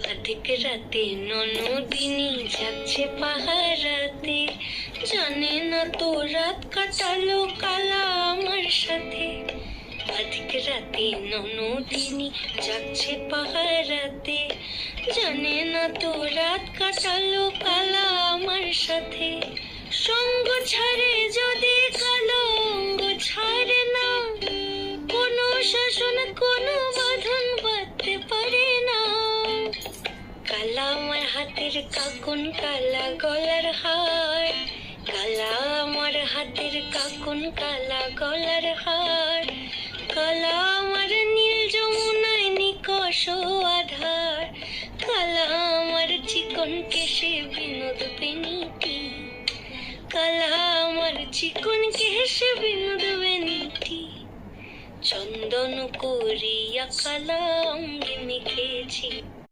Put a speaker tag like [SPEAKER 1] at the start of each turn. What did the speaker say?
[SPEAKER 1] অধিক রাতে ননদিনী যাচ্ছে পাহারাতে, জানে না তো রাত কাটালো কালা আমার সাথে। অধিক রাতে ননদিনী যাচ্ছে পাহারাতে, জানে না তো রাত কাটালো কালা আমার সাথে। সঙ্গ ছাড়ে যদি কালো অঙ্গ ছাড়ে না, কোনো শাসন কোনো বাঁধন বাঁধতে পারে না। কালা আমার হাতের কাকুন কালা গলার হার, কালা আমার হাতের কাকুন কালা গলার হার। কালা আমার নীল যমুনায় নিকষ আধার, কালা আমার চিকন কেশে বিনোদ বেনিটি, কালা আমার চিকন কেশে বিনোদ বেনিটি। চন্দন করিয়া কালা অঙ্গে মেখেছি।